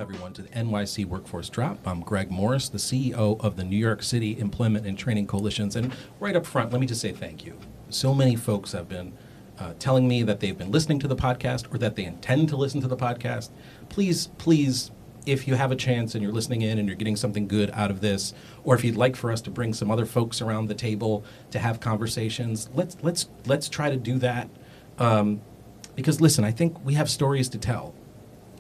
everyone, to the NYC Workforce Drop. I'm Greg Morris, the CEO of the New York City Employment and Training Coalitions. And right up front, let me just say thank you. So many folks have been telling me that they've been listening to the podcast or that they intend to listen to the podcast. Please, if you have a chance and you're listening in and you're getting something good out of this, or if you'd like for us to bring some other folks around the table to have conversations, let's try to do that. Because listen, I think we have stories to tell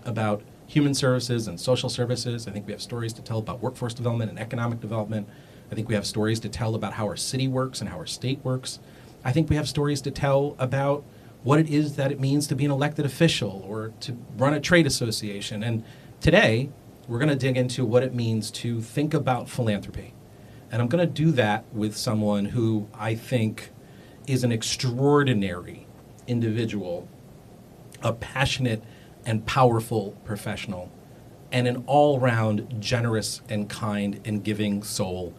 about human services and social services. I think we have stories to tell about workforce development and economic development. I think we have stories to tell about how our city works and how our state works. I think we have stories to tell about what it is that it means to be an elected official or to run a trade association. And today, we're going to dig into what it means to think about philanthropy. And I'm going to do that with someone who I think is an extraordinary individual, a passionate and powerful professional, and an all-round generous and kind and giving soul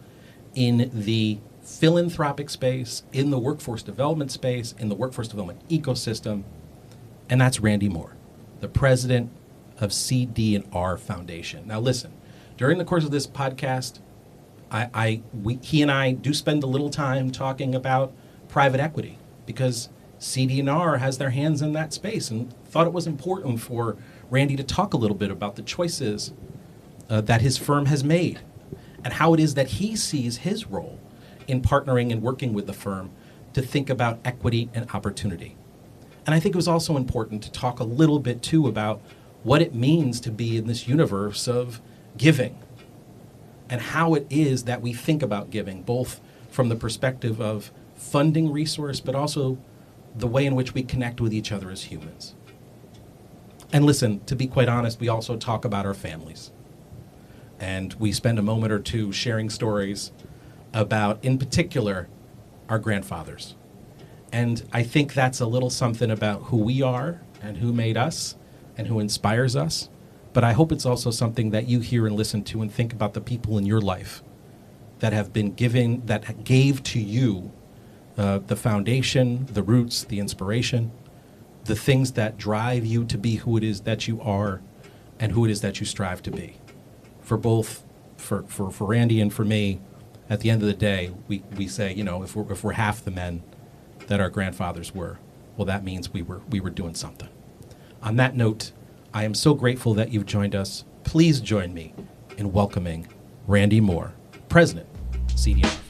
in the philanthropic space, in the workforce development space, in the workforce development ecosystem, and that's Randy Moore, the president of CD&R Foundation. Now listen, during the course of this podcast, he and I do spend a little time talking about private equity because CD&R has their hands in that space and thought it was important for Randy to talk a little bit about the choices that his firm has made and how it is that he sees his role in partnering and working with the firm to think about equity and opportunity. And I think it was also important to talk a little bit, too, about what it means to be in this universe of giving and how it is that we think about giving, both from the perspective of funding resource, but also the way in which we connect with each other as humans. And listen, to be quite honest, we also talk about our families. And we spend a moment or two sharing stories about, in particular, our grandfathers. And I think that's a little something about who we are and who made us and who inspires us. But I hope it's also something that you hear and listen to and think about the people in your life that have been giving, that gave to you the foundation, the roots, the inspiration, the things that drive you to be who it is that you are and who it is that you strive to be. For both, for Randy and for me, at the end of the day, we say, you know, if we're half the men that our grandfathers were, well, that means we were doing something. On that note, I am so grateful that you've joined us. Please join me in welcoming Randy Moore, President, CD&R Foundation.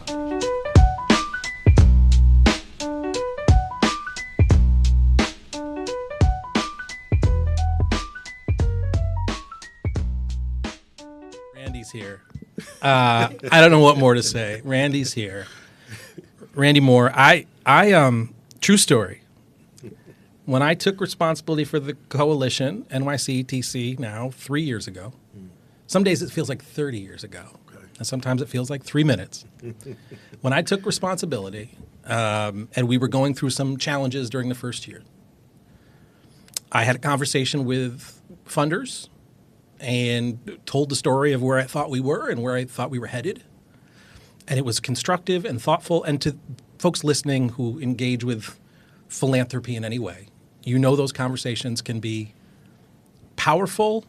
Randy's here. I don't know what more to say. Randy's here. Randy Moore. I true story. When I took responsibility for the coalition, NYCTC, now 3 years ago, some days it feels like 30 years ago, and sometimes it feels like 3 minutes. When I took responsibility, and we were going through some challenges during the first year, I had a conversation with funders and told the story of where I thought we were and where I thought we were headed. And it was constructive and thoughtful. And to folks listening who engage with philanthropy in any way, you know those conversations can be powerful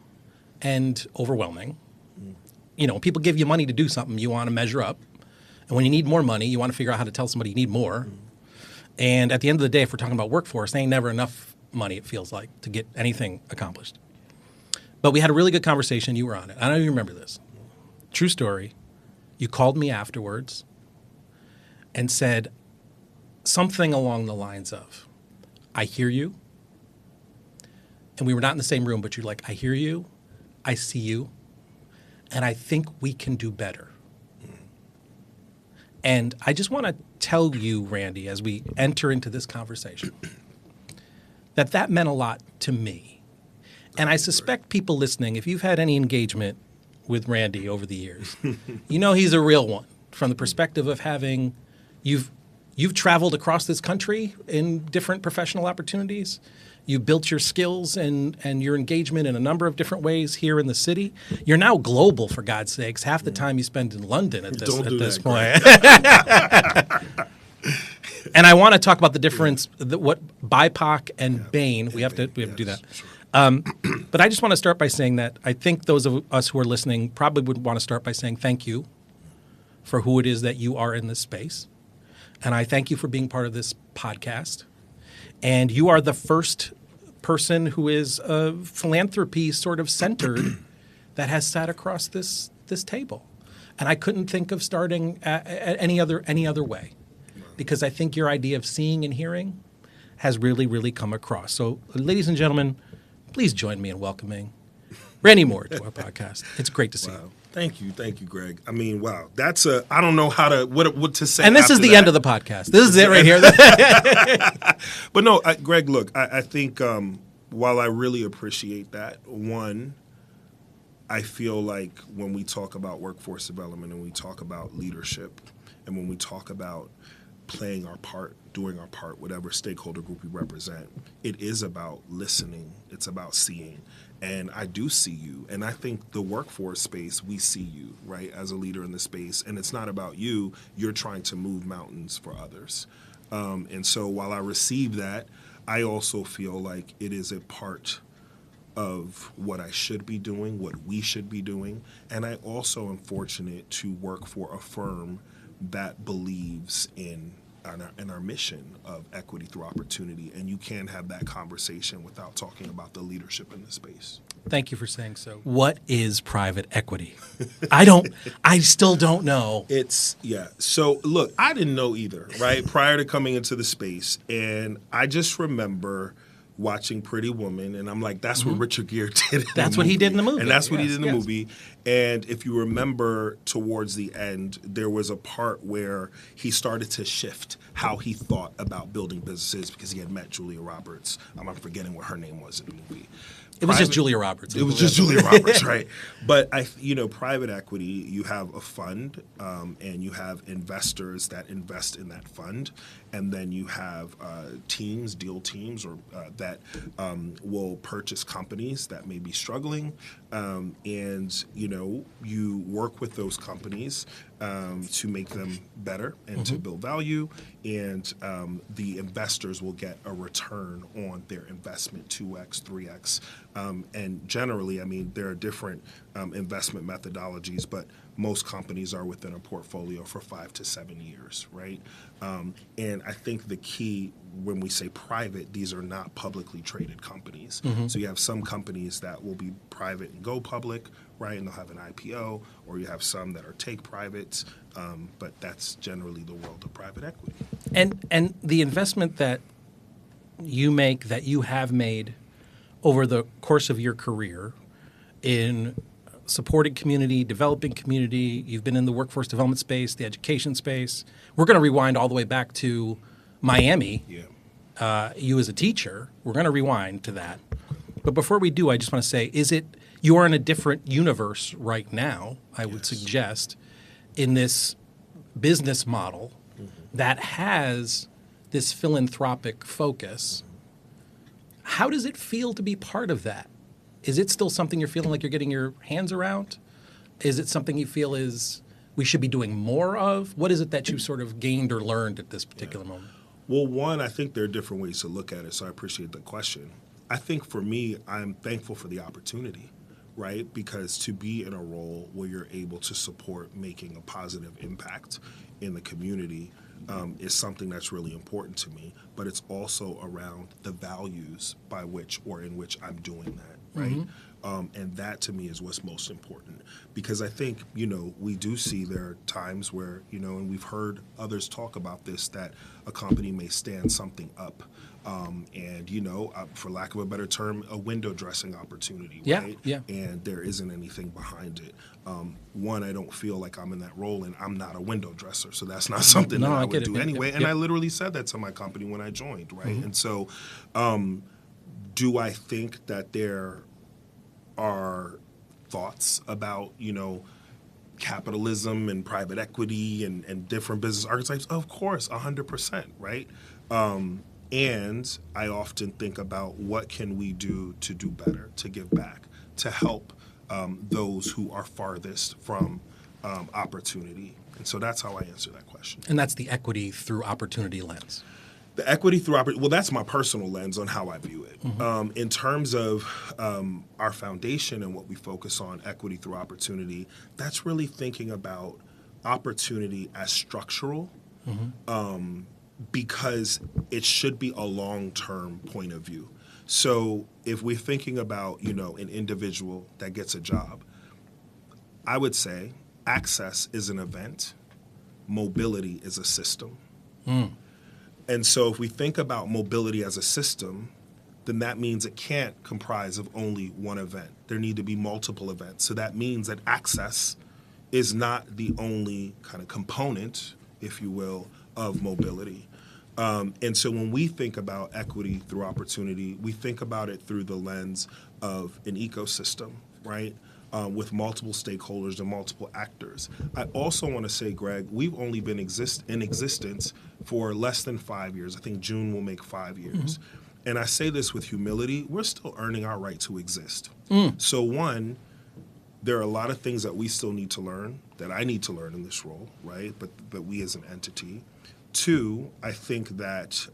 and overwhelming. You know, people give you money to do something, you want to measure up. And when you need more money, you want to figure out how to tell somebody you need more. And at the end of the day, if we're talking about workforce, there ain't never enough money, it feels like, to get anything accomplished. But we had a really good conversation. You were on it. I know you remember this. True story. You called me afterwards and said something along the lines of, I hear you. And we were not in the same room, but you're like, I hear you. I see you. And I think we can do better. And I just want to tell you, Randy, as we enter into this conversation, that meant a lot to me. And I suspect people listening, if you've had any engagement with Randy over the years, you know he's a real one from the perspective of having, you've traveled across this country in different professional opportunities. You've built your skills and your engagement in a number of different ways here in the city. You're now global, for God's sakes. Half the time you spend in London at this point. And I want to talk about the difference, what BIPOC and BAME, we have to do that. But I just want to start by saying that I think those of us who are listening probably would want to start by saying thank you for who it is that you are in this space. And I thank you for being part of this podcast. And you are the first person who is philanthropy sort of centered that has sat across this table. And I couldn't think of starting any other way, because I think your idea of seeing and hearing has really, really come across. So, ladies and gentlemen, please join me in welcoming Randy Moore to our podcast. It's great to see you. Thank you, Greg. I mean, wow, that's I don't know how to what to say. And this is the end of the podcast. This is it right here. But no, Greg, look, I think while I really appreciate that, one, I feel like when we talk about workforce development and we talk about leadership and when we talk about playing our part, doing our part, whatever stakeholder group we represent, it is about listening. It's about seeing. And I do see you. And I think the workforce space, we see you, right, as a leader in the space. And it's not about you. You're trying to move mountains for others. And so while I receive that, I also feel like it is a part of what I should be doing, what we should be doing. And I also am fortunate to work for a firm that believes in our mission of equity through opportunity. And you can't have that conversation without talking about the leadership in the space. Thank you for saying so. What is private equity? I still don't know. So look, I didn't know either, right? Prior to coming into the space. And I just remember watching Pretty Woman, and I'm like, that's what Richard Gere did. That's what he did in the movie. And that's what he did in the movie. And if you remember towards the end, there was a part where he started to shift how he thought about building businesses because he had met Julia Roberts. I'm forgetting what her name was in the movie. It was just Julia Roberts. It was just Julia Roberts, right? But private equity, you have a fund, and you have investors that invest in that fund, and then you have deal teams, or that will purchase companies that may be struggling, and you work with those companies to make them better and to build value, and the investors will get a return on their investment, 2x, 3x. And generally, I mean, there are different investment methodologies, but most companies are within a portfolio for 5 to 7 years, right? And I think the key when we say private, these are not publicly traded companies. So you have some companies that will be private and go public, right? And they'll have an IPO, or you have some that are take privates, but that's generally the world of private equity. And the investment that you make, that you have made over the course of your career in supporting community, developing community, you've been in the workforce development space, the education space. We're going to rewind all the way back to Miami. Yeah. You as a teacher, we're going to rewind to that. But before we do, I just want to say, you are in a different universe right now, I would suggest, in this business model that has this philanthropic focus. How does it feel to be part of that? Is it still something you're feeling like you're getting your hands around? Is it something you feel we should be doing more of? What is it that you sort of gained or learned at this particular moment? Well, one, I think there are different ways to look at it, so I appreciate the question. I think for me, I'm thankful for the opportunity, right? Because to be in a role where you're able to support making a positive impact in the community is something that's really important to me, but it's also around the values by which or in which I'm doing that, right? And that to me is what's most important, because I think, we do see there are times where, and we've heard others talk about this, that a company may stand something up and, for lack of a better term, a window dressing opportunity, right? Yeah. And there isn't anything behind it. One, I don't feel like I'm in that role, and I'm not a window dresser, so that's not something that I would do anyway. And I literally said that to my company when I joined, right? And so do I think that there are thoughts about, capitalism and private equity and different business archetypes? Of course, 100%, right? And I often think about what can we do to do better, to give back, to help those who are farthest from opportunity. And so that's how I answer that question. And that's the equity through opportunity lens. The equity through opportunity, well, that's my personal lens on how I view it, In terms of our foundation and what we focus on, equity through opportunity, that's really thinking about opportunity as structural, because it should be a long-term point of view. So if we're thinking about, an individual that gets a job, I would say access is an event, mobility is a system. And so if we think about mobility as a system, then that means it can't comprise of only one event. There need to be multiple events. So that means that access is not the only kind of component, if you will, of mobility. And so when we think about equity through opportunity, we think about it through the lens of an ecosystem, right? With multiple stakeholders and multiple actors. I also want to say, Greg, we've only been in existence for less than 5 years. I think June will make 5 years. And I say this with humility, we're still earning our right to exist. So one, there are a lot of things that we still need to learn, that I need to learn in this role, right? But we as an entity. Two, I think that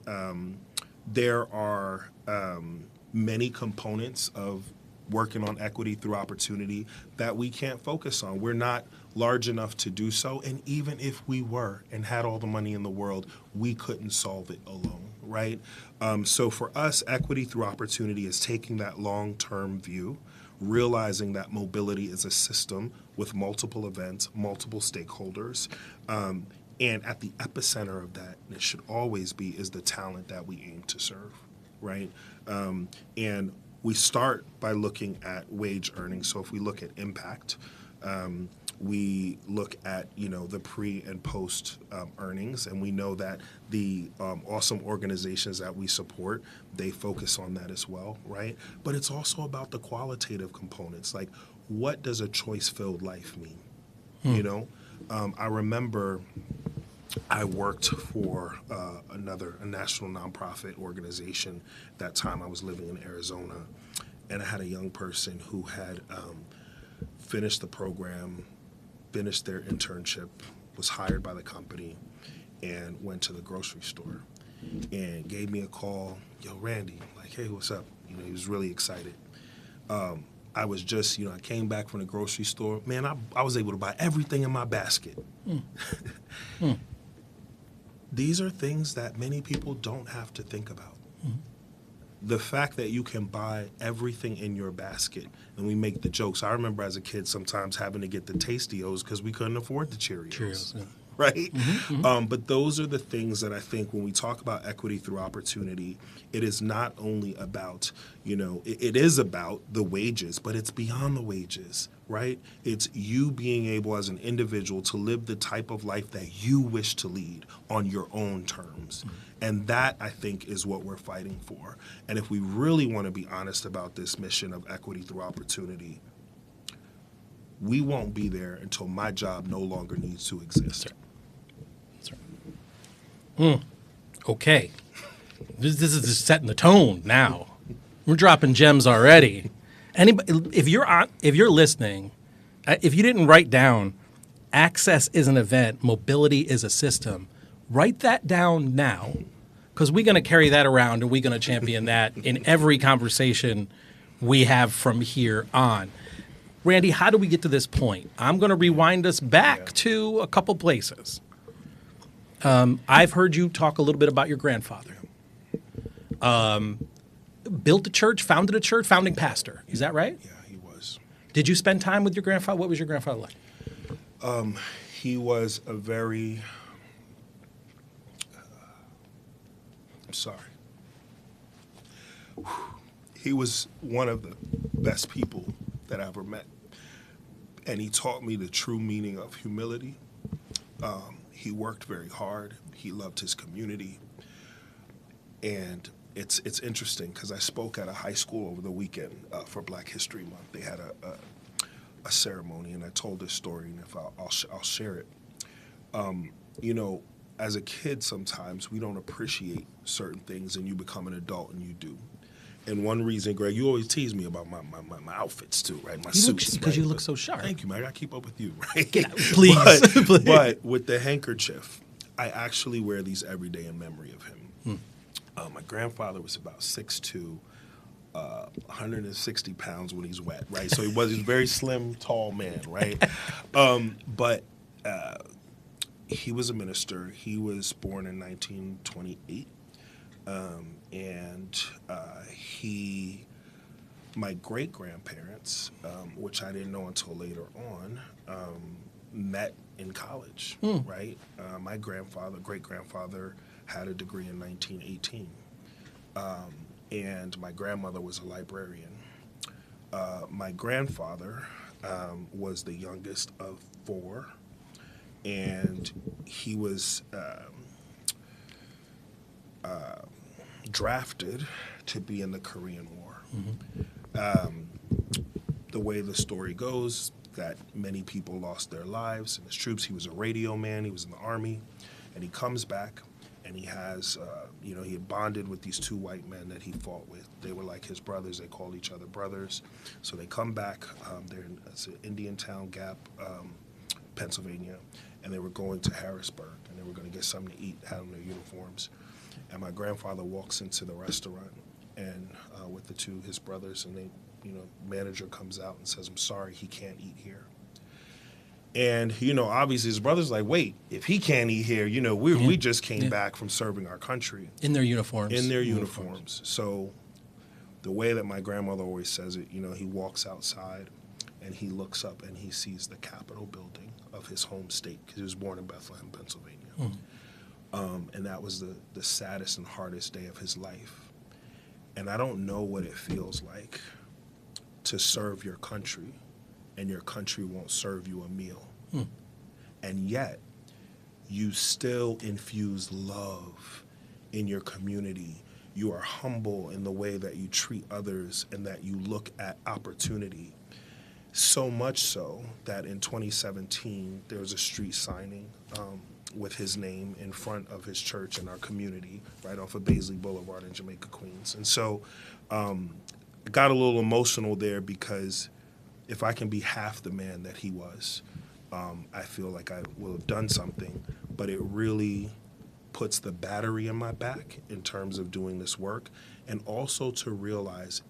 there are many components of working on equity through opportunity that we can't focus on. We're not large enough to do so. And even if we were and had all the money in the world, we couldn't solve it alone, right? So for us, equity through opportunity is taking that long-term view, realizing that mobility is a system with multiple events, multiple stakeholders. And at the epicenter of that, and it should always be, is the talent that we aim to serve, right? And we start by looking at wage earnings. So if we look at impact, we look at the pre and post earnings, and we know that the awesome organizations that we support, they focus on that as well, right? But it's also about the qualitative components, like what does a choice-filled life mean? I remember I worked for a national nonprofit organization. That time I was living in Arizona, and I had a young person who had finished the program, finished their internship, was hired by the company, and went to the grocery store and gave me a call. Yo, Randy, like, hey, what's up? He was really excited. I was just, I came back from the grocery store. Man, I was able to buy everything in my basket. These are things that many people don't have to think about. The fact that you can buy everything in your basket, and we make the jokes. I remember as a kid sometimes having to get the Tastios because we couldn't afford the Cheerios. Yeah. Right? But those are the things that I think when we talk about equity through opportunity, it is not only about, it is about the wages, but it's beyond the wages, right? It's you being able as an individual to live the type of life that you wish to lead on your own terms. And that, I think, is what we're fighting for. And if we really want to be honest about this mission of equity through opportunity, we won't be there until my job no longer needs to exist. That's right. Okay. This is just setting the tone now. We're dropping gems already. Anybody, if you're listening, if you didn't write down, access is an event, mobility is a system, write that down now, because we're going to carry that around and we're going to champion that in every conversation we have from here on. Randy, how do we get to this point? I'm going to rewind us back to a couple places. I've heard you talk a little bit about your grandfather. Built a church, founded a church, founding pastor. Is that right? Yeah, he was. Did you spend time with your grandfather? What was your grandfather like? He was a very... I'm sorry. He was one of the best people that I ever met. And he taught me the true meaning of humility. He worked very hard. He loved his community. And it's interesting because I spoke at a high school over the weekend for Black History Month. They had a ceremony, and I told this story, and if I'll share it. As a kid, sometimes we don't appreciate certain things, and you become an adult and you do. And one reason, Greg, you always tease me about my outfits too, right? My suits. Because you look so sharp. Thank you, man. I got to keep up with you, right? Get out, please. But with the handkerchief, I actually wear these every day in memory of him. My grandfather was about 6'2", 160 pounds when he's wet, right? So he's a very slim, tall man, right? But he was a minister. He was born in 1928, and my great-grandparents, which I didn't know until later on, met in college, right? My great-grandfather, had a degree in 1918. And my grandmother was a librarian. My grandfather was the youngest of four, and he was drafted to be in the Korean War. The way the story goes, that many people lost their lives in his troops. He was a radio man. He was in the Army, and he comes back. And he has, he had bonded with these two white men that he fought with. They were like his brothers. They called each other brothers. So they come back. It's in Indiantown Gap, Pennsylvania. And they were going to Harrisburg. And they were going to get something to eat, had on their uniforms. And my grandfather walks into the restaurant and with his brothers. And manager comes out and says, "I'm sorry, he can't eat here." And, obviously his brother's like, wait, if he can't eat here, we just came back from serving our country. In their uniforms. In their uniforms. So the way that my grandmother always says it, he walks outside and he looks up and he sees the Capitol building of his home state, because he was born in Bethlehem, Pennsylvania. And that was the saddest and hardest day of his life. And I don't know what it feels like to serve your country, and your country won't serve you a meal. And yet, you still infuse love in your community. You are humble in the way that you treat others and that you look at opportunity. So much so that in 2017, there was a street signing with his name in front of his church in our community, right off of Baisley Boulevard in Jamaica, Queens. And so I got a little emotional there, because if I can be half the man that he was, I feel like I will have done something. But it really puts the battery in my back in terms of doing this work, and also to realize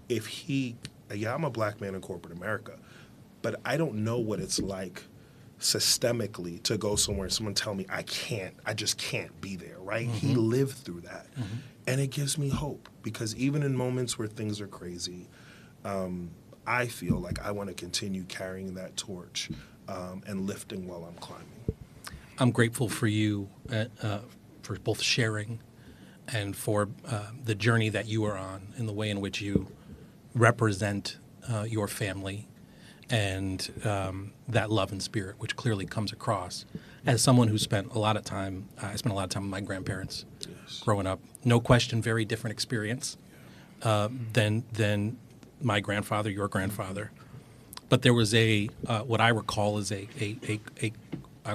I'm a black man in corporate America, but I don't know what it's like systemically to go somewhere and someone tell me I just can't be there, right? He lived through that. And it gives me hope, because even in moments where things are crazy, I feel like I want to continue carrying that torch and lifting while I'm climbing. I'm grateful for you for both sharing and for the journey that you are on, in the way in which you represent your family and that love and spirit, which clearly comes across. As someone who spent a lot of time, I spent a lot of time with my grandparents growing up. No question, very different experience than my grandfather, your grandfather. But there was what I recall is a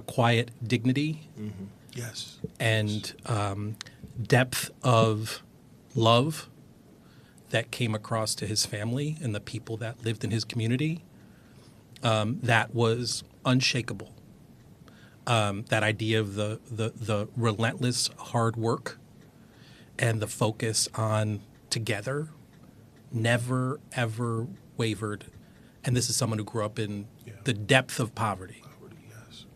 quiet dignity. Yes. And depth of love that came across to his family and the people that lived in his community that was unshakable. That idea of the relentless hard work and the focus on together never, ever wavered. And this is someone who grew up in the depth of poverty. Yes.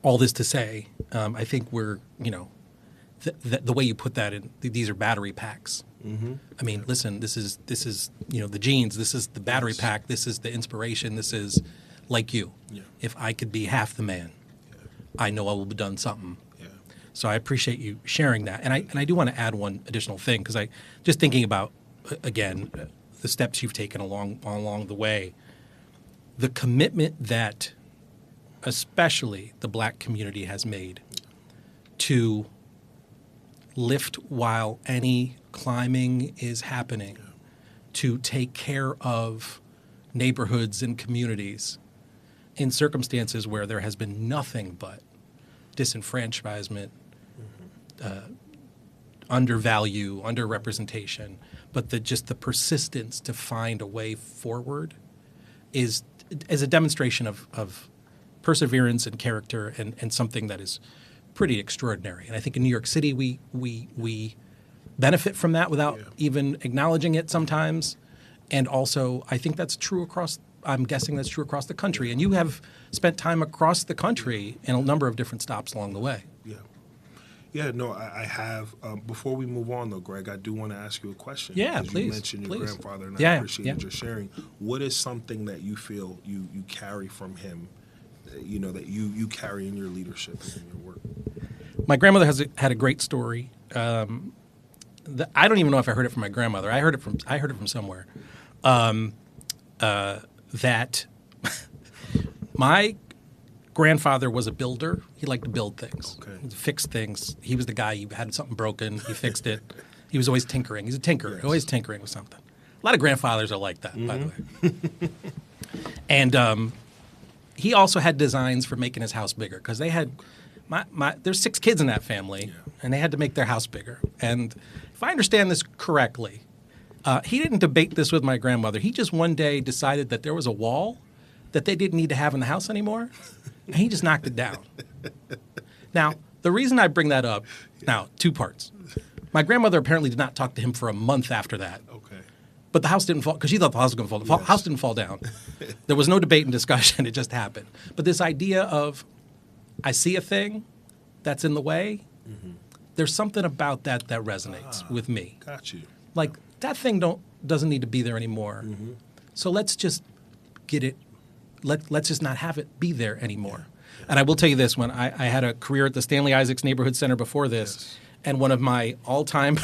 All this to say, I think we're, the way you put that in, these are battery packs. I mean, listen, this is the genes, this is the battery pack, this is the inspiration, this is like you. Yeah. If I could be half the man, I know I will have done something. Yeah. So I appreciate you sharing that. And I do want to add one additional thing, because I just thinking about, again, the steps you've taken along the way, the commitment that especially the black community has made to lift while any climbing is happening, to take care of neighborhoods and communities in circumstances where there has been nothing but disenfranchisement, undervalue, underrepresentation, but just the persistence to find a way forward is a demonstration of perseverance and character and something that is pretty extraordinary. And I think in New York City we benefit from that without Yeah. even acknowledging it sometimes. And also, I think that's true I'm guessing that's true across the country. And you have spent time across the country in a number of different stops along the way. Yeah. Yeah, no, I have. Before we move on, though, Greg, I do want to ask you a question. Yeah, 'Cause please. You mentioned your please. grandfather, and Yeah, I appreciated yeah. your sharing. What is something that you feel you carry from him, that you carry in your leadership and in your work? My grandmother had a great story. I don't even know if I heard it from my grandmother. I heard it from somewhere. That my grandfather was a builder. He liked to build things, Okay. fix things. He was the guy. You had something broken, he fixed it. He was always tinkering. He's a tinkerer. Yes. Always tinkering with something. A lot of grandfathers are like that, by the way. And he also had designs for making his house bigger because they had there's 6 kids in that family, and they had to make their house bigger. And if I understand this correctly, he didn't debate this with my grandmother. He just one day decided that there was a wall that they didn't need to have in the house anymore, and he just knocked it down. Now, the reason I bring that up, now, 2 parts. My grandmother apparently did not talk to him for a month after that. Okay. But the house didn't fall, because she thought the house was going to fall. The house didn't fall down. There was no debate and discussion. It just happened. But this idea of, I see a thing that's in the way, there's something about that resonates with me. Got you. Like, that thing doesn't need to be there anymore. So let's just get it, let's just not have it be there anymore. And I will tell you this, when I had a career at the Stanley Isaacs Neighborhood Center before this, and one of my all-time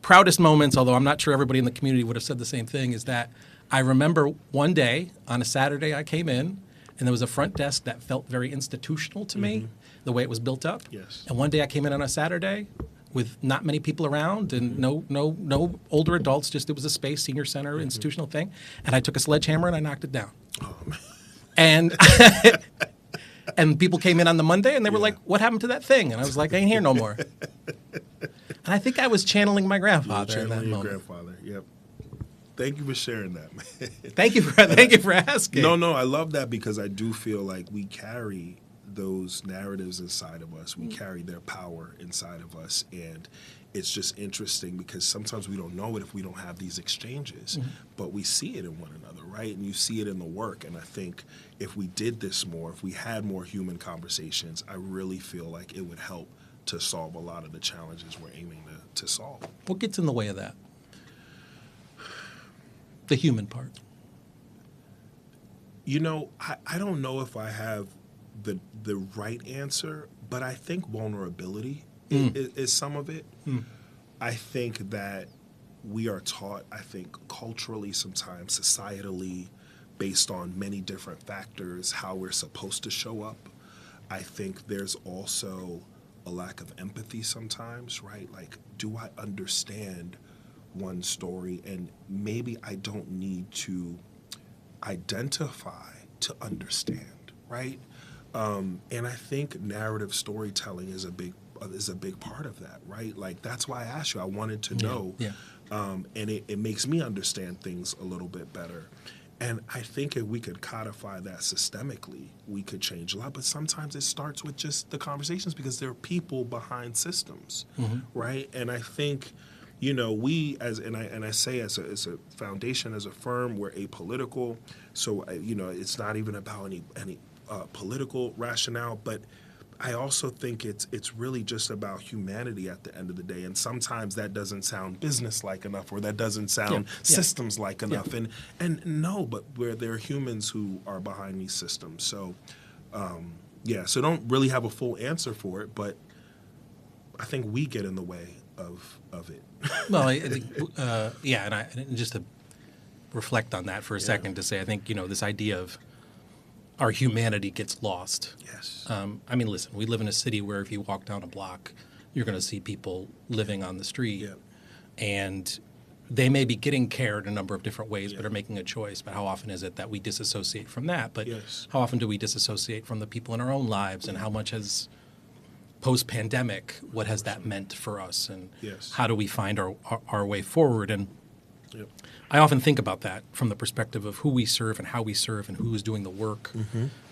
proudest moments, although I'm not sure everybody in the community would have said the same thing, is that I remember one day on a Saturday I came in, and there was a front desk that felt very institutional to me, the way it was built up. Yes. And one day I came in on a Saturday with not many people around and no older adults, just it was a space, senior center, institutional thing. And I took a sledgehammer and I knocked it down. Oh, man. And and people came in on the Monday and they were like, "What happened to that thing?" And I was like, "I ain't here no more." And I think I was channeling my grandfather in that Channeling your moment. grandfather. Yep. Thank you for sharing that, man. Thank you for asking. No, I love that because I do feel like we carry those narratives inside of us. We carry their power inside of us. And it's just interesting because sometimes we don't know it if we don't have these exchanges, but we see it in one another, right? And you see it in the work. And I think if we did this more, if we had more human conversations, I really feel like it would help to solve a lot of the challenges we're aiming to solve. What gets in the way of that? The human part. I don't know if I have the right answer, but I think vulnerability is some of it. I think that we are taught, culturally sometimes, societally, based on many different factors, how we're supposed to show up. I think there's also a lack of empathy sometimes, right? Like, do I understand one story? And maybe I don't need to identify to understand, right? And I think narrative storytelling is a big part of that, right? Like, that's why I asked you. I wanted to know, and it makes me understand things a little bit better. And I think if we could codify that systemically, we could change a lot. But sometimes it starts with just the conversations because there are people behind systems, right? And I think, we I say as a foundation, as a firm, we're apolitical. So it's not even about any political rationale, but I also think it's really just about humanity at the end of the day. And sometimes that doesn't sound business-like enough, or that doesn't sound systems-like enough. And no, but where there are humans who are behind these systems. So, so don't really have a full answer for it, but I think we get in the way of it. Well, I think, and just to reflect on that for a second, to say, I think, this idea of our humanity gets lost. Yes. Listen, we live in a city where if you walk down a block, you're going to see people living on the street. Yeah. And they may be getting care in a number of different ways, but are making a choice. But how often is it that we disassociate from that? But how often do we disassociate from the people in our own lives? And how much has, post-pandemic, what has that meant for us? And how do we find our way forward? And I often think about that from the perspective of who we serve and how we serve and who is doing the work.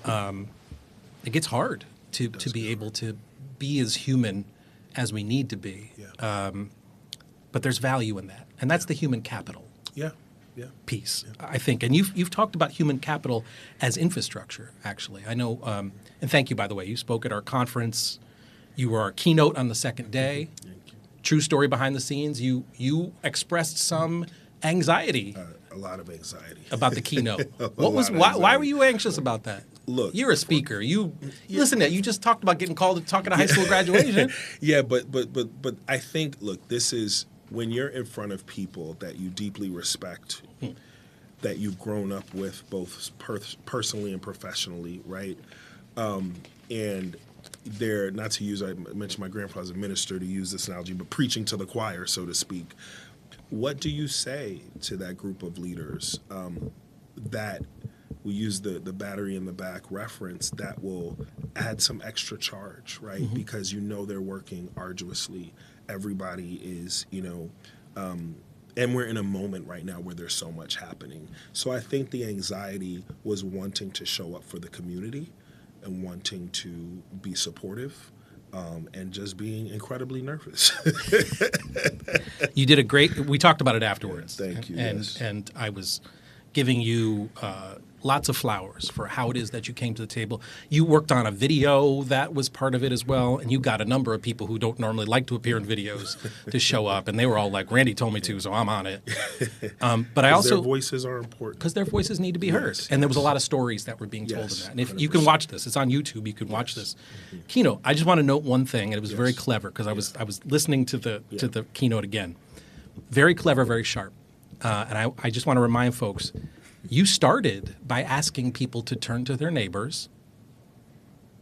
It gets hard to be able to be as human as we need to be. Yeah. But there's value in that, and that's the human capital Yeah. Yeah. piece, I think. And you've talked about human capital as infrastructure, actually. I know, and thank you, by the way. You spoke at our conference. You were our keynote on the second day. Thank you. True story behind the scenes. You expressed some anxiety A lot of anxiety about the keynote. A What was lot of why anxiety. were you anxious about that? Look, you're a speaker. Listen. You just talked about getting called to talk at a high school graduation. Yeah, but I think, look, this is when you're in front of people that you deeply respect, that you've grown up with both personally and professionally, right? And they're, not to use, I mentioned my grandfather's a minister, to use this analogy, but preaching to the choir, so to speak. What do you say to that group of leaders that we use the battery in the back reference that will add some extra charge, right? Mm-hmm. Because you know they're working arduously. Everybody is, and we're in a moment right now where there's so much happening. So I think the anxiety was wanting to show up for the community and wanting to be supportive. And just being incredibly nervous. You did a great. We talked about it afterwards. Thank you. And I was giving you lots of flowers for how it is that you came to the table. You worked on a video that was part of it as well, and you got a number of people who don't normally like to appear in videos to show up, and they were all like, "Randy told me to, so I'm on it." But I also their voices are important because their voices need to be heard, and there was a lot of stories that were being told in that. And if 100%. you can watch this, it's on YouTube. You can watch this keynote. I just want to note one thing, and it was very clever because I was listening to the keynote again. Very clever, very sharp, and I just want to remind folks. You started by asking people to turn to their neighbors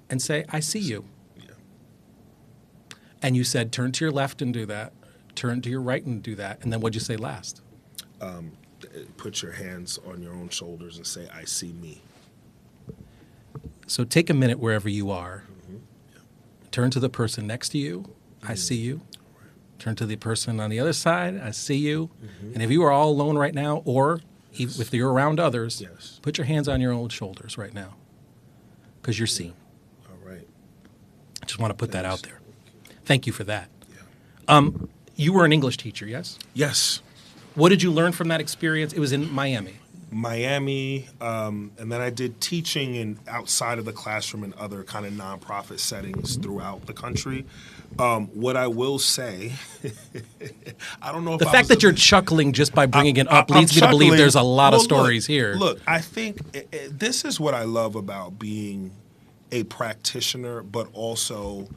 and say, "I see you." Yeah. And you said, "Turn to your left and do that. Turn to your right and do that." And then what'd you say last? Put your hands on your own shoulders and say, "I see me." So take a minute wherever you are. Mm-hmm. Yeah. Turn to the person next to you. I see you. Turn to the person on the other side. I see you. Mm-hmm. And if you are all alone right now, or if you're around others, put your hands on your own shoulders right now because you're seen. All right. I just want to put that out there. Thank you for that. Yeah. You were an English teacher, yes? Yes. What did you learn from that experience? It was in Miami. Miami, and then I did teaching outside of the classroom in other kind of nonprofit settings throughout the country. What I will say, I don't know if the fact that you're chuckling just by bringing it up leads me to believe there's a lot of stories here. Look, I think this is what I love about being a practitioner, but also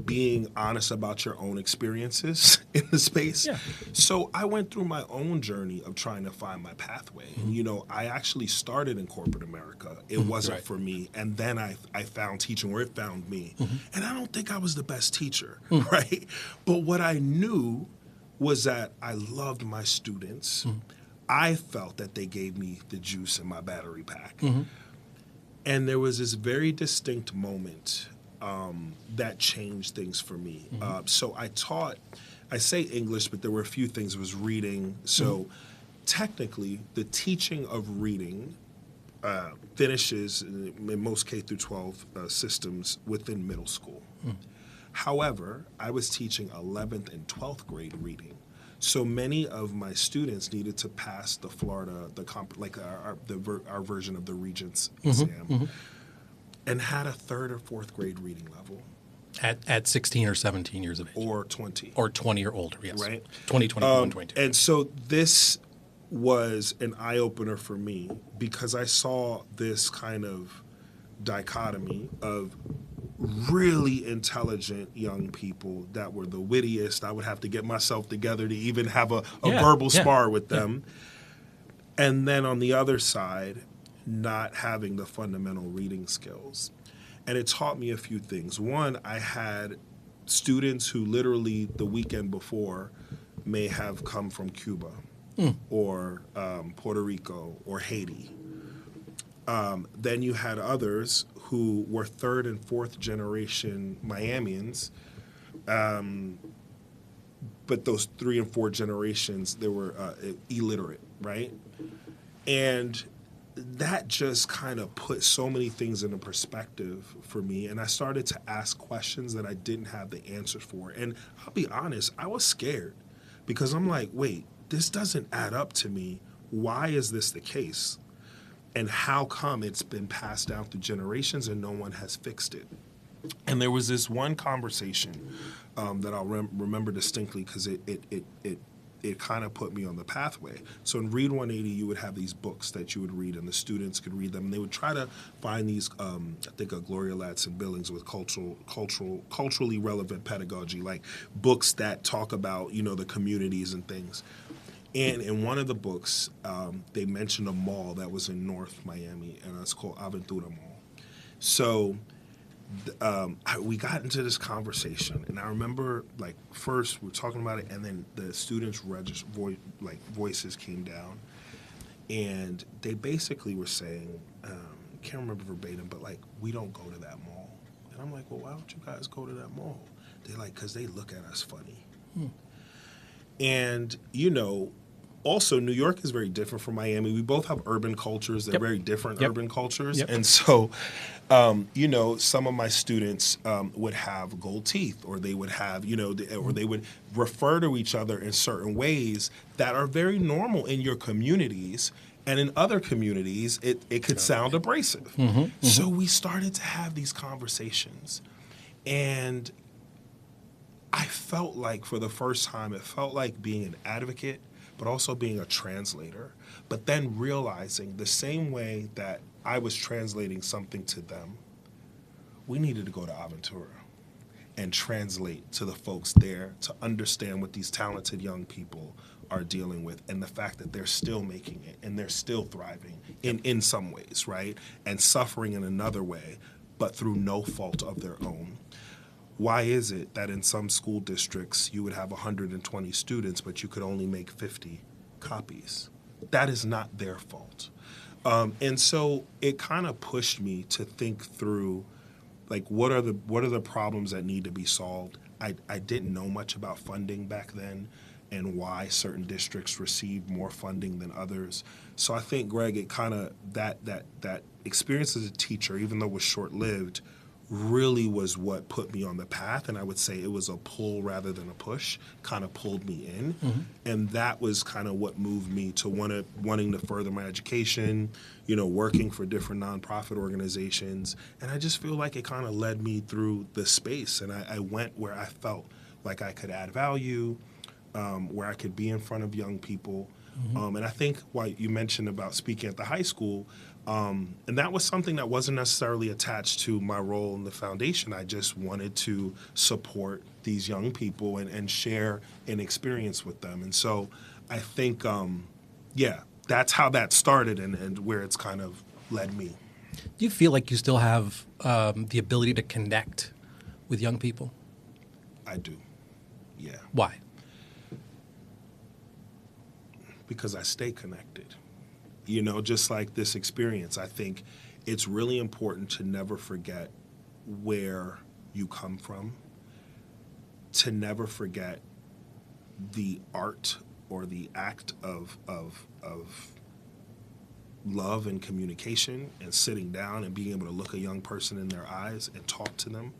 being honest about your own experiences in the space. Yeah. So I went through my own journey of trying to find my pathway. Mm-hmm. I actually started in corporate America. It wasn't for me. And then I found teaching where it found me. Mm-hmm. And I don't think I was the best teacher, right? But what I knew was that I loved my students. Mm-hmm. I felt that they gave me the juice in my battery pack. Mm-hmm. And there was this very distinct moment that changed things for me. Mm-hmm. So I say English, but there were a few things. It was reading. So technically, the teaching of reading finishes in most K through 12 systems within middle school. However, I was teaching 11th and 12th grade reading. So many of my students needed to pass the Florida, our version of the Regents exam, and had a 3rd or 4th grade reading level. At 16 or 17 years of age. Or 20. Or 20 or older, yes. Right? 20, 21, 22. And so this was an eye-opener for me because I saw this kind of dichotomy of really intelligent young people that were the wittiest. I would have to get myself together to even have a verbal spar with them. Yeah. And then on the other side, not having the fundamental reading skills. And it taught me a few things. One, I had students who literally the weekend before may have come from Cuba or Puerto Rico or Haiti. Then you had others who were 3rd and 4th generation Miamians, but those 3 and 4 generations, they were illiterate, right? And that just kind of put so many things into perspective for me. And I started to ask questions that I didn't have the answers for. And I'll be honest, I was scared because I'm like, wait, this doesn't add up to me. Why is this the case? And how come it's been passed down through generations and no one has fixed it? And there was this one conversation that I'll remember distinctly because it kind of put me on the pathway. So in Read 180, you would have these books that you would read, and the students could read them. And they would try to find these, I think, Gloria Ladson Billings with culturally relevant pedagogy, like books that talk about, the communities and things. And in one of the books, they mentioned a mall that was in North Miami, and it's called Aventura Mall. So we got into this conversation, and I remember, like, first we're talking about it, and then the students' voices came down, and they basically were saying, can't remember verbatim, but like, we don't go to that mall. And I'm like, well, why don't you guys go to that mall? They're like, because they look at us funny. And, also, New York is very different from Miami. We both have urban cultures. They're very different urban cultures. And so, some of my students would have gold teeth, or they would have, or they would refer to each other in certain ways that are very normal in your communities. And in other communities, it could sound abrasive. So we started to have these conversations. And I felt like, for the first time, it felt like being an advocate, but also being a translator, but then realizing the same way that I was translating something to them, we needed to go to Aventura and translate to the folks there to understand what these talented young people are dealing with, and the fact that they're still making it and they're still thriving in some ways, right? And suffering in another way, but through no fault of their own. Why is it that in some school districts you would have 120 students, but you could only make 50 copies? That is not their fault. And so it kind of pushed me to think through, like, what are the problems that need to be solved? I didn't know much about funding back then and why certain districts received more funding than others. So I think, Greg, it kind of, that experience as a teacher, even though it was short-lived, really was what put me on the path. And I would say it was a pull rather than a push, kind of pulled me in. And that was kind of what moved me to wanting to further my education, working for different nonprofit organizations. And I just feel like it kind of led me through the space. And I went where I felt like I could add value, where I could be in front of young people. And I think what you mentioned about speaking at the high school, and that was something that wasn't necessarily attached to my role in the foundation. I just wanted to support these young people and share an experience with them. And so I think, that's how that started and where it's kind of led me. Do you feel like you still have the ability to connect with young people? I do, yeah. Why? Because I stay connected. Just like this experience, I think it's really important to never forget where you come from, to never forget the art or the act of love and communication, and sitting down and being able to look a young person in their eyes and talk to them.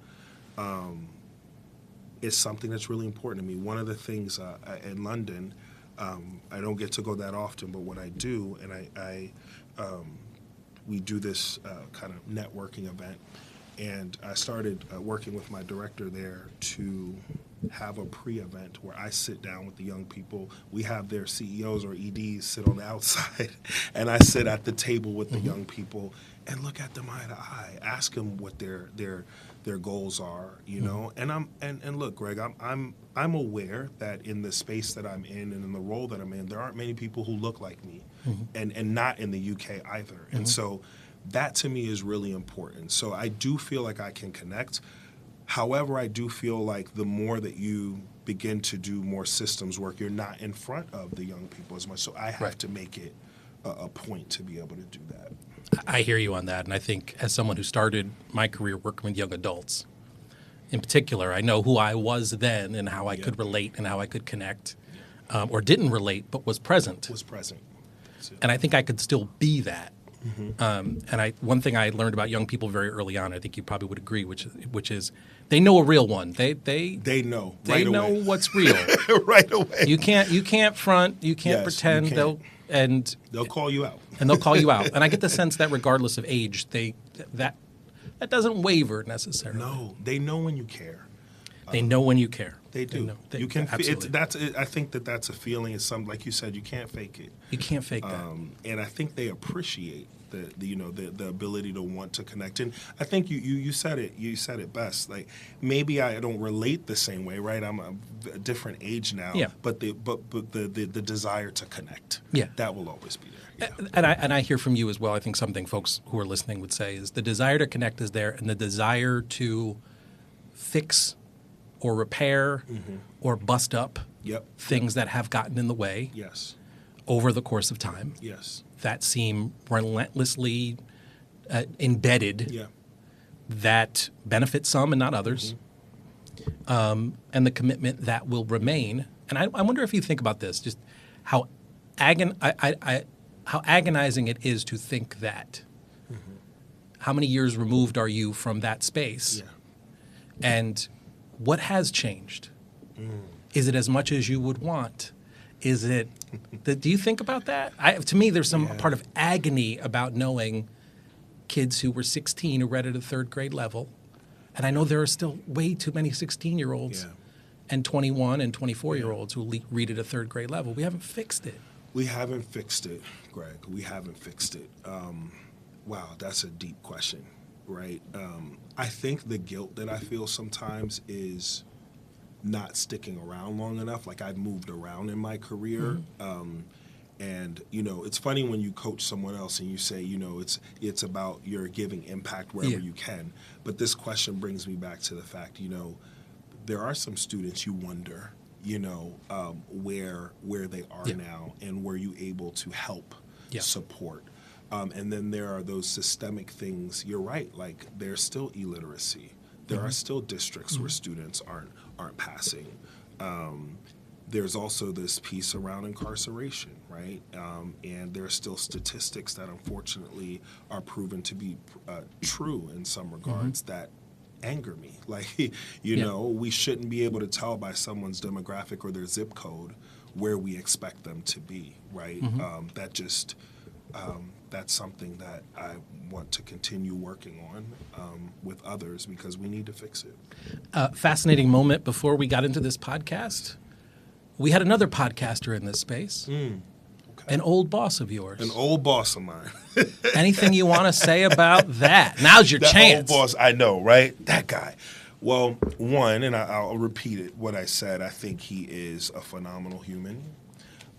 Is something that's really important to me. One of the things in London, I don't get to go that often, but when I do, and we do this kind of networking event, and I started working with my director there to have a pre-event where I sit down with the young people. We have their CEOs or EDs sit on the outside, and I sit at the table with the young people and look at them eye to eye, ask them what their goals are, And look, Greg, I'm aware that in the space that I'm in and in the role that I'm in, there aren't many people who look like me, and not in the UK either. And so that to me is really important. So I do feel like I can connect. However, I do feel like the more that you begin to do more systems work, you're not in front of the young people as much. So I have to make it a point to be able to do that. I hear you on that. And I think as someone who started my career working with young adults, in particular, I know who I was then and how I could relate and how I could connect, or didn't relate but was present. Was present. And I think I could still be that And one thing I learned about young people very early on, I think you probably would agree, which is they know a real one. They know they right know away. what's real. Right away. You can't front. You can't Yes, pretend. you can't. They'll call you out. And they'll call you out. And I get the sense that regardless of age, that doesn't waver necessarily. No, they know when you care. They know when you care. They do. know. You can. Absolutely. I think that's a feeling. It's something like you said. You can't fake it. You can't fake that. And I think they appreciate the ability to want to connect. And I think you said it. You said it best. Like maybe I don't relate the same way, right? I'm a different age now. Yeah. But the desire to connect. Yeah. That will always be there. Yeah. And I hear from you as well. I think something folks who are listening would say is the desire to connect is there, and the desire to fix or repair or bust up Yep. things that have gotten in the way Yes. over the course of time Yes. that seem relentlessly embedded Yeah. that benefit some and not others, and the commitment that will remain. And I wonder if you think about this, just how how agonizing it is to think that. How many years removed are you from that space? Yeah. And what has changed? Is it as much as you would want? Is it? Do you think about that? To me, there's some part of agony about knowing kids who were 16 who read at a third grade level, and I know there are still way too many 16-year-olds and 21 and 24-year-olds who read at a third grade level. We haven't fixed it. We haven't fixed it, Greg. We haven't fixed it. Wow, that's a deep question, right? I think the guilt that I feel sometimes is not sticking around long enough. Like I've moved around in my career. And, it's funny when you coach someone else and you say, it's about your giving impact wherever you can. But this question brings me back to the fact, there are some students you wonder, where they are now, and were you able to help support? And then there are those systemic things. You're right. Like there's still illiteracy. There are still districts where students aren't passing. There's also this piece around incarceration, right? And there are still statistics that unfortunately are proven to be true in some regards that anger me. Like, we shouldn't be able to tell by someone's demographic or their zip code where we expect them to be, right? That's something that I want to continue working on with others because we need to fix it. Fascinating moment before we got into this podcast. We had another podcaster in this space, an old boss of yours. An old boss of mine. Anything you want to say about that? Now's your that chance. Old boss, I know, right? That guy. Well, one, and I'll repeat it, what I said, I think he is a phenomenal human.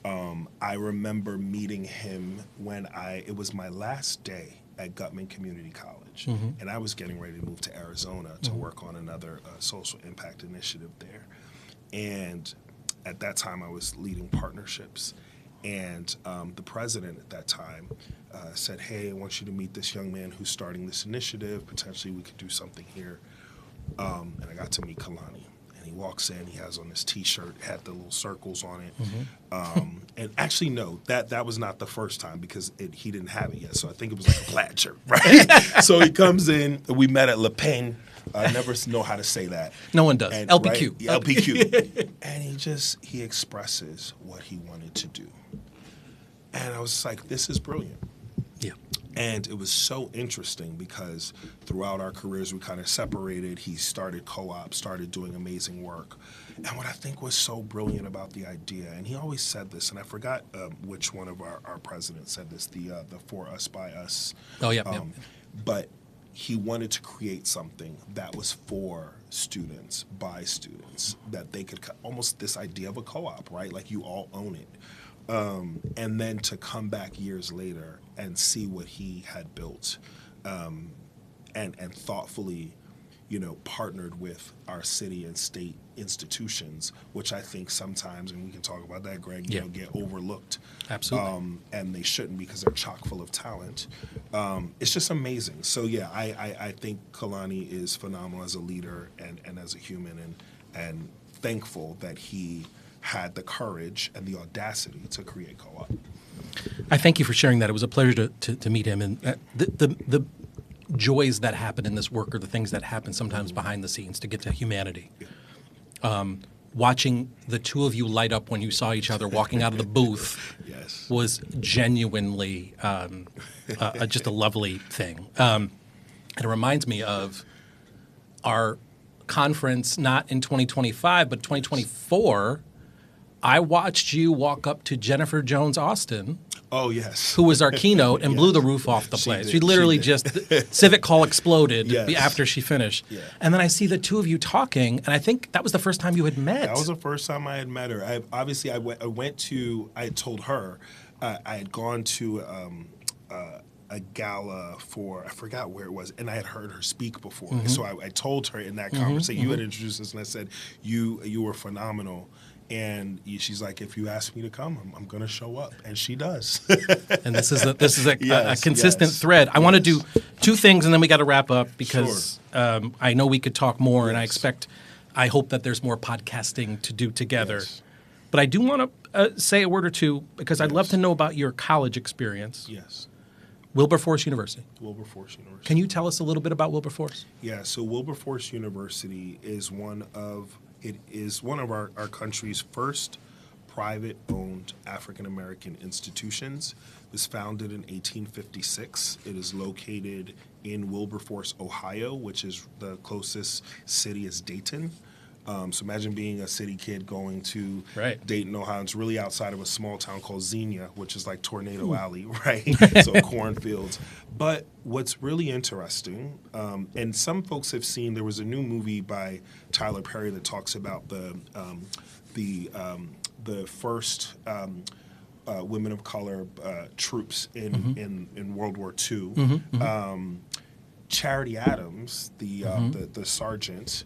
I remember meeting him when it was my last day at Gutman Community College, and I was getting ready to move to Arizona to work on another social impact initiative there. And at that time, I was leading partnerships, and the president at that time said, "Hey, I want you to meet this young man who's starting this initiative. Potentially, we could do something here." And I got to meet Kalani. And he walks in, he has on this T-shirt, had the little circles on it. And actually, no, that was not the first time because he didn't have it yet. So I think it was like a plaid shirt, right? So he comes in, we met at Le Pen. I never know how to say that. No one does. And, LPQ. Right? Yeah, LPQ. And he expresses what he wanted to do. And I was like, this is brilliant. Yeah. And it was so interesting because throughout our careers, we kind of separated. He started co-op, started doing amazing work. And what I think was so brilliant about the idea, and he always said this, and I forgot which one of our presidents said this, the for us, by us. Oh, yeah. But he wanted to create something that was for students, by students, that they could, almost this idea of a co-op, right? Like you all own it. And then to come back years later and see what he had built and thoughtfully, partnered with our city and state institutions, which I think sometimes, and we can talk about that, Greg, get overlooked. Absolutely. And they shouldn't because they're chock full of talent. It's just amazing. So, yeah, I think Kalani is phenomenal as a leader and as a human and thankful that he had the courage and the audacity to create co-op. I thank you for sharing that. It was a pleasure to meet him. And the joys that happen in this work are the things that happen sometimes behind the scenes to get to humanity. Watching the two of you light up when you saw each other walking out of the booth Yes. was genuinely just a lovely thing. And it reminds me of our conference, not in 2025, but 2024. I watched you walk up to Jennifer Jones Austin, Oh, yes. who was our keynote, and blew the roof off the She place. did. We literally She just, Civic Hall exploded Yes. after she finished. Yeah. And then I see the two of you talking, and I think that was the first time you had met. That was the first time I had met her. I told her I had gone to a gala for, I forgot where it was, and I had heard her speak before. Mm-hmm. So I told her in that conversation, you had introduced us, and I said, you were phenomenal. And she's like, if you ask me to come, I'm going to show up. And she does. And this is a Yes, consistent yes, thread. I want to yes. do two things, and then we got to wrap up because I know we could talk more, and I hope that there's more podcasting to do together. Yes. But I do want to say a word or two because I'd love to know about your college experience. Yes. Wilberforce University. Wilberforce University. Can you tell us a little bit about Wilberforce? Yeah, so Wilberforce University is one of our country's first private-owned African-American institutions. It was founded in 1856. It is located in Wilberforce, Ohio, which is the closest city is Dayton. So imagine being a city kid going to Right. Dayton, Ohio. It's really outside of a small town called Xenia, which is like Tornado Alley, right? So cornfields. But what's really interesting, and some folks have seen, there was a new movie by Tyler Perry that talks about the first women of color troops in World War II. Charity Adams, the sergeant,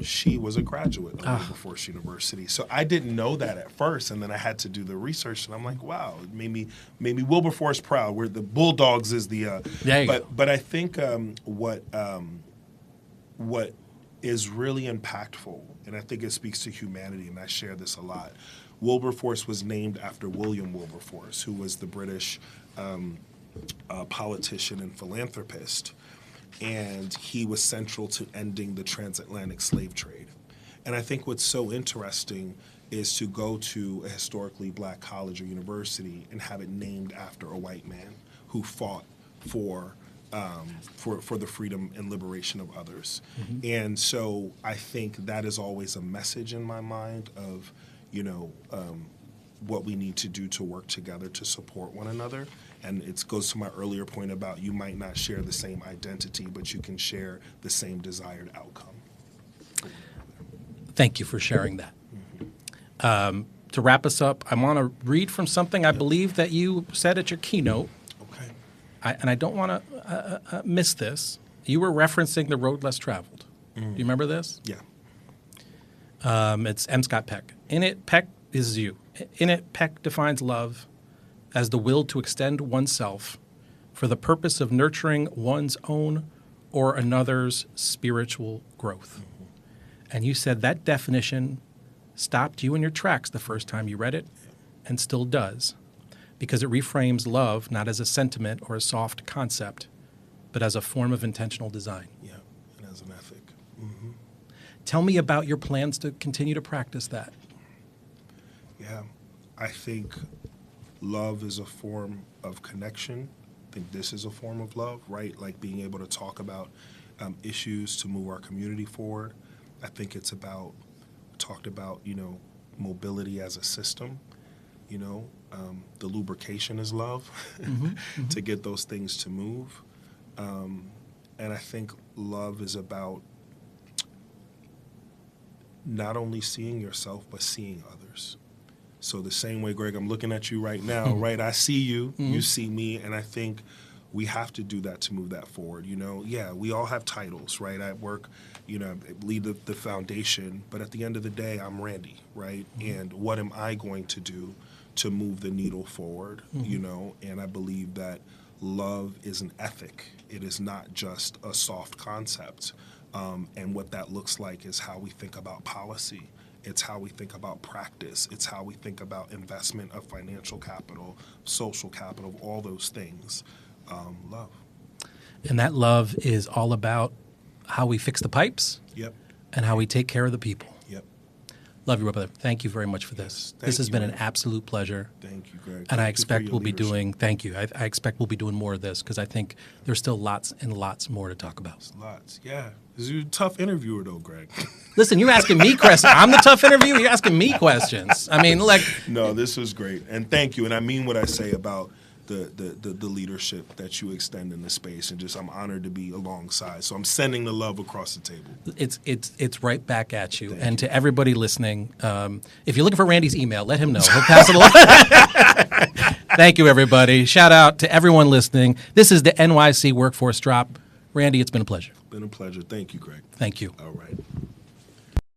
she was a graduate of Wilberforce University. So I didn't know that at first, and then I had to do the research, and I'm like, wow, it made me Wilberforce proud. Where the Bulldogs is the There you go. but I think what is really impactful, and I think it speaks to humanity, and I share this a lot. Wilberforce was named after William Wilberforce, who was the British politician and philanthropist. And he was central to ending the transatlantic slave trade. And I think what's so interesting is to go to a historically black college or university and have it named after a white man who fought for the freedom and liberation of others. And so I think that is always a message in my mind of, what we need to do to work together to support one another. And it goes to my earlier point about you might not share the same identity, but you can share the same desired outcome. Thank you for sharing that. To wrap us up, I want to read from something I believe that you said at your keynote. Okay. And I don't want to miss this. You were referencing the road less traveled. Do you remember this? Yeah. It's M. Scott Peck. In it, Peck is you. In it, Peck defines love as the will to extend oneself for the purpose of nurturing one's own or another's spiritual growth. And you said that definition stopped you in your tracks the first time you read it, and still does, because it reframes love not as a sentiment or a soft concept, but as a form of intentional design. Yeah, and as an ethic. Tell me about your plans to continue to practice that. Yeah, I think love is a form of connection. I think this is a form of love, right? Like being able to talk about issues to move our community forward. I think it's talked about, mobility as a system. The lubrication is love to get those things to move. And I think love is about not only seeing yourself, but seeing others. So the same way, Greg, I'm looking at you right now, right? I see you, you see me, and I think we have to do that to move that forward. Yeah, we all have titles, right? I work, I lead the foundation, but at the end of the day, I'm Randy, right? And what am I going to do to move the needle forward, And I believe that love is an ethic. It is not just a soft concept. And what that looks like is how we think about policy It's how we think about practice. It's how we think about investment of financial capital, social capital, all those things. Love. And that love is all about how we fix the pipes Yep. and how we take care of the people. Yep. Love you, brother. Thank you very much for this. This has been an absolute pleasure. Thank you, Greg. And Thank I you for expect your we'll be leadership. doing, thank you. I expect we'll be doing more of this because I think there's still lots and lots more to talk about. Lots. Yeah. You're a tough interviewer, though, Greg. Listen, you're asking me questions. I'm the tough interviewer. You're asking me questions. I mean, like. No, this was great. And thank you. And I mean what I say about the leadership that you extend in the space, and just I'm honored to be alongside. So I'm sending the love across the table. It's right back at you. Thank And you. to everybody listening, if you're looking for Randy's email, let him know. He'll pass it along. Thank you, everybody. Shout out to everyone listening. This is the NYC Workforce Drop. Randy, it's been a pleasure. Been a pleasure. Thank you, Greg. Thank you. All right.